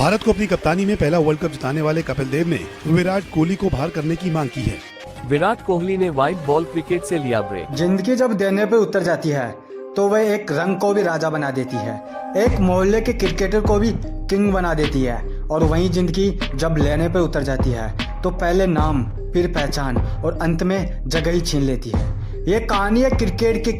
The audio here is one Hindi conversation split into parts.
भारत को अपनी कप्तानी में पहला वर्ल्ड कप जिताने वाले कपिल देव ने विराट कोहली को बाहर करने की मांग की है। विराट कोहली ने व्हाइट बॉल क्रिकेट से लिया ब्रेक। जिंदगी जब देने पे उतर जाती है तो वह एक रंग को भी राजा बना देती है, एक मोहल्ले के क्रिकेटर को भी किंग बना देती है। और वहीं जिंदगी जब लेने पे उतर जाती है तो पहले नाम, फिर पहचान और अंत में जगह ही छीन लेती है। ये कहानी है क्रिकेट के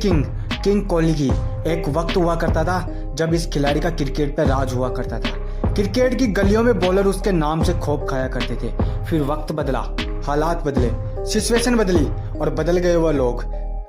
किंग कोहली की। एक वक्त हुआ करता था जब इस खिलाड़ी का क्रिकेट पर राज हुआ करता था। क्रिकेट की गलियों में बॉलर उसके नाम से खूब खाया करते थे। फिर वक्त बदला, हालात बदले, सिचुएशन बदली और बदल गए वह लोग,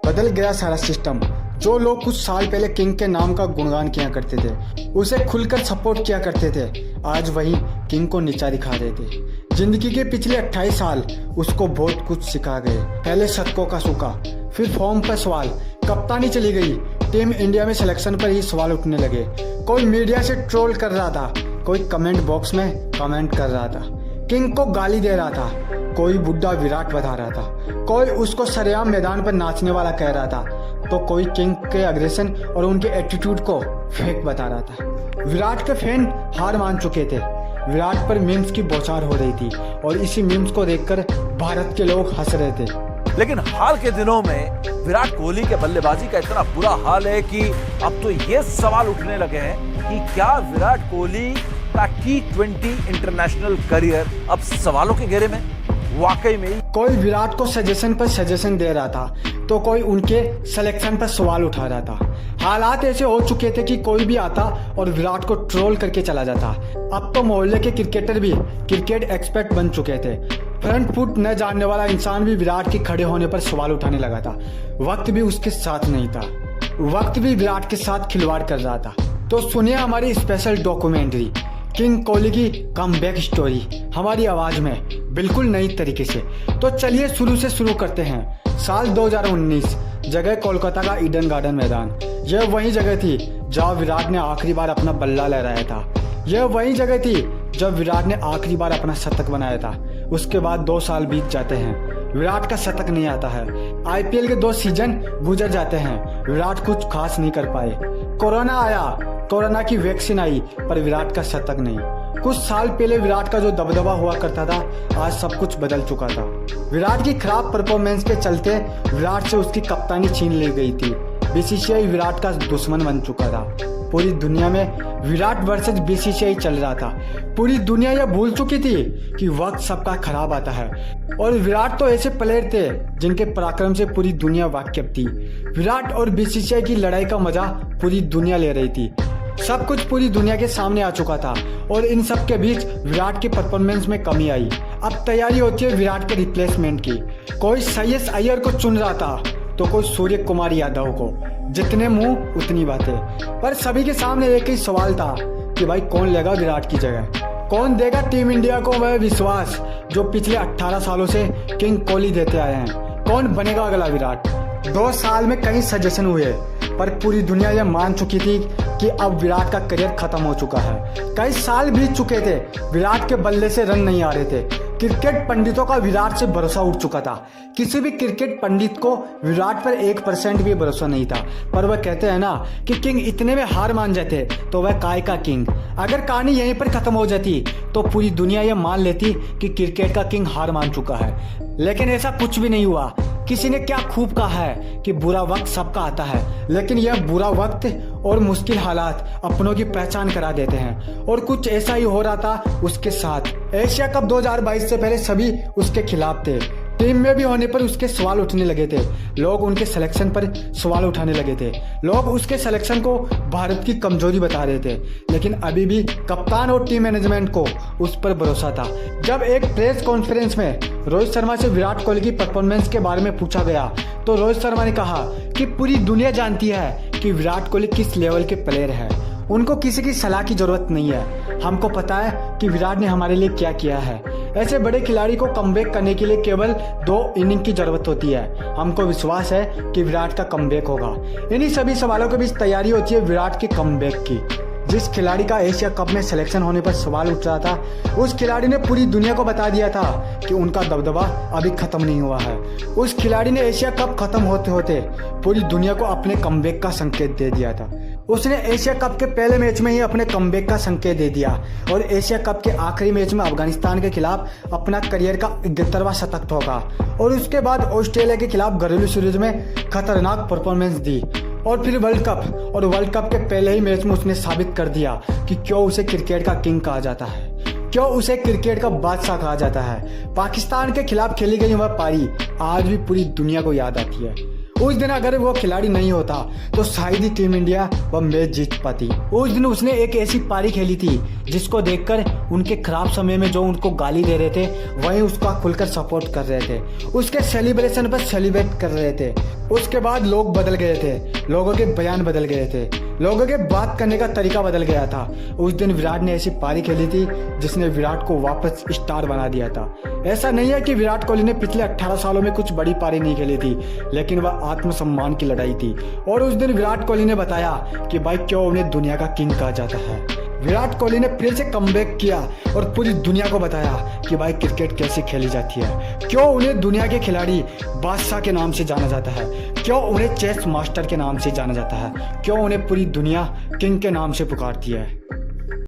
बदल गया सारा सिस्टम। जो लोग कुछ साल पहले किंग के नाम का गुणगान किया करते थे, उसे खुलकर सपोर्ट किया करते थे, आज वही किंग को नीचा दिखा रहे थे। जिंदगी के पिछले 28 साल उसको बहुत कुछ सिखा गए। पहले शतकों का सूखा, फिर फॉर्म पर सवाल, कप्तानी चली गई, टीम इंडिया में सिलेक्शन पर ही सवाल उठने लगे। कोई मीडिया से ट्रोल कर रहा था, कोई कमेंट बॉक्स में कमेंट कर रहा था, किंग को गाली दे रहा था, कोई बुड्ढा विराट बता रहा था, कोई उसको सरेआम मैदान पर नाचने वाला कह रहा था, तो कोई किंग के अग्रेशन और उनके एटीट्यूड को फेक बता रहा था। विराट के फैन हार मान चुके थे। विराट पर मीम्स की बौछार हो रही थी और इसी मीम्स को देखकर भारत के लोग हंस रहे थे। लेकिन हाल के दिनों में विराट कोहली के बल्लेबाजी का इतना बुरा हाल है कि अब तो ये सवाल उठने लगे हैं कि क्या विराट कोहली का T20 इंटरनेशनल करियर अब सवालों के घेरे में? वाकई में कोई विराट को सजेशन पर सजेशन दे रहा था तो कोई उनके सिलेक्शन पर सवाल उठा रहा था। हालात ऐसे हो चुके थे कि कोई भी आता और विराट को ट्रोल करके चला जाता। अब तो मोहल्ले के क्रिकेटर भी क्रिकेट एक्सपर्ट बन चुके थे। फ्रंट फुट न जानने वाला इंसान भी विराट के खड़े होने पर सवाल उठाने लगा था। वक्त भी उसके साथ नहीं था, वक्त भी विराट के साथ खिलवाड़ कर रहा था। तो सुनिए हमारी स्पेशल डॉक्यूमेंट्री किंग कोहली की कमबैक स्टोरी हमारी आवाज में, बिल्कुल नई तरीके से। तो चलिए शुरू से शुरू करते हैं। साल 2019, जगह कोलकाता का ईडन गार्डन मैदान। यह वही जगह थी जहाँ विराट ने आखिरी बार अपना बल्ला लहराया था। यह वही जगह थी जब विराट ने आखिरी बार अपना शतक बनाया था। उसके बाद 2 साल बीत जाते हैं, विराट का शतक नहीं आता है। IPL के 2 सीजन गुजर जाते हैं, विराट कुछ खास नहीं कर पाए। कोरोना आया, कोरोना की वैक्सीन आई, पर विराट का शतक नहीं। कुछ साल पहले विराट का जो दबदबा हुआ करता था, आज सब कुछ बदल चुका था। विराट की खराब परफॉर्मेंस के चलते विराट से उसकी कप्तानी छीन ली गई थी। BCCI विराट का दुश्मन बन चुका था। पूरी दुनिया में विराट वर्सेस BCCI चल रहा था। पूरी दुनिया यह भूल चुकी थी कि वक्त सबका खराब आता है और विराट तो ऐसे प्लेयर थे जिनके पराक्रम से पूरी दुनिया वाकिफ थी। विराट और BCCI की लड़ाई का मजा पूरी दुनिया ले रही थी। सब कुछ पूरी दुनिया के सामने आ चुका था और इन सब के बीच विराट की परफॉर्मेंस में कमी आई। अब तैयारी होती है विराट के रिप्लेसमेंट की। कोई श्रेयस अय्यर को चुन रहा था तो कोई सूर्य कुमार यादव को। जितने मुंह उतनी बातें, पर सभी के सामने एक ही सवाल था कि भाई कौन लेगा विराट की जगह, कौन देगा टीम इंडिया को वह विश्वास जो पिछले 18 सालों से किंग कोहली देते आए हैं। कौन बनेगा अगला विराट? 2 साल में कई सजेशन हुए, पर पूरी दुनिया यह मान चुकी थी कि अब विराट का करियर खत्म हो चुका है। कई साल बीत चुके थे, विराट के बल्ले से रन नहीं आ रहे थे। क्रिकेट पंडितों का विराट से भरोसा उठ चुका था। किसी भी क्रिकेट पंडित को विराट पर 1% भी भरोसा नहीं था। पर वह कहते हैं ना कि किंग इतने में हार मान जाते तो वह काय का किंग। अगर कहानी यहीं पर खत्म हो जाती तो पूरी दुनिया यह मान लेती कि क्रिकेट का किंग हार मान चुका है। लेकिन ऐसा कुछ भी नहीं हुआ। किसी ने क्या खूब कहा है कि बुरा वक्त सबका आता है, लेकिन यह बुरा वक्त और मुश्किल हालात अपनों की पहचान करा देते हैं। और कुछ ऐसा ही हो रहा था उसके साथ। एशिया कप 2022 से पहले सभी उसके खिलाफ थे। टीम में भी होने पर उसके सवाल उठने लगे थे। लोग उनके सिलेक्शन पर सवाल उठाने लगे थे। लोग उसके सिलेक्शन को भारत की कमजोरी बता रहे थे। लेकिन अभी भी कप्तान और टीम मैनेजमेंट को उस पर भरोसा था। जब एक प्रेस कॉन्फ्रेंस में रोहित शर्मा से विराट कोहली की परफॉर्मेंस के बारे में पूछा गया तो रोहित शर्मा ने कहा कि पूरी दुनिया जानती है कि विराट कोहली किस लेवल के प्लेयर है। उनको किसी की सलाह की जरूरत नहीं है। हमको पता है कि विराट ने हमारे लिए क्या किया है। ऐसे बड़े खिलाड़ी को कमबैक करने के लिए केवल 2 इनिंग की जरूरत होती है। हमको विश्वास है कि विराट का कमबैक होगा। इन्हीं सभी सवालों के बीच तैयारी होती है विराट के कमबैक की। जिस खिलाड़ी का एशिया कप में सिलेक्शन होने पर सवाल उठ रहा था, उस खिलाड़ी ने पूरी दुनिया को बता दिया था कि उनका दबदबा अभी खत्म नहीं हुआ है। उस खिलाड़ी ने एशिया कप खत्म होते होते पूरी दुनिया को अपने कमबैक का संकेत दे दिया था। उसने एशिया कप के पहले मैच में ही अपने कमबैक का संकेत दे दिया और एशिया कप के आखिरी मैच में अफगानिस्तान के खिलाफ अपना करियर का 71वां शतक ठोका और उसके बाद ऑस्ट्रेलिया के खिलाफ घरेलू सीरीज में खतरनाक परफॉर्मेंस दी और फिर वर्ल्ड कप के पहले ही मैच में उसने साबित कर दिया कि क्यों उसे क्रिकेट का किंग कहा जाता है, क्यों उसे क्रिकेट का बादशाह कहा जाता है। पाकिस्तान के खिलाफ खेली गई वह पारी आज भी पूरी दुनिया को याद आती है। उस दिन अगर वो खिलाड़ी नहीं होता तो शायद ही टीम इंडिया वह मैच जीत पाती। उस दिन उसने एक ऐसी पारी खेली थी जिसको देखकर उनके खराब समय में जो उनको गाली दे रहे थे वही उसका खुलकर सपोर्ट कर रहे थे, उसके सेलिब्रेशन पर सेलिब्रेट कर रहे थे। उसके बाद लोग बदल गए थे, लोगों के बयान बदल गए थे, लोगों के बात करने का तरीका बदल गया था। उस दिन विराट ने ऐसी पारी खेली थी जिसने विराट को वापस स्टार बना दिया था। ऐसा नहीं है कि विराट कोहली ने पिछले 18 सालों में कुछ बड़ी पारी नहीं खेली थी, लेकिन वह आत्मसम्मान की लड़ाई थी और उस दिन विराट कोहली ने बताया कि भाई क्यों उन्हें दुनिया का किंग कहा जाता है। विराट कोहली ने फिर से कमबैक किया और पूरी दुनिया को बताया कि भाई क्रिकेट कैसे खेली जाती है, क्यों उन्हें दुनिया के खिलाड़ी बादशाह के नाम से जाना जाता है, क्यों उन्हें चेस मास्टर के नाम से जाना जाता है, क्यों उन्हें पूरी दुनिया किंग के नाम से पुकारती है।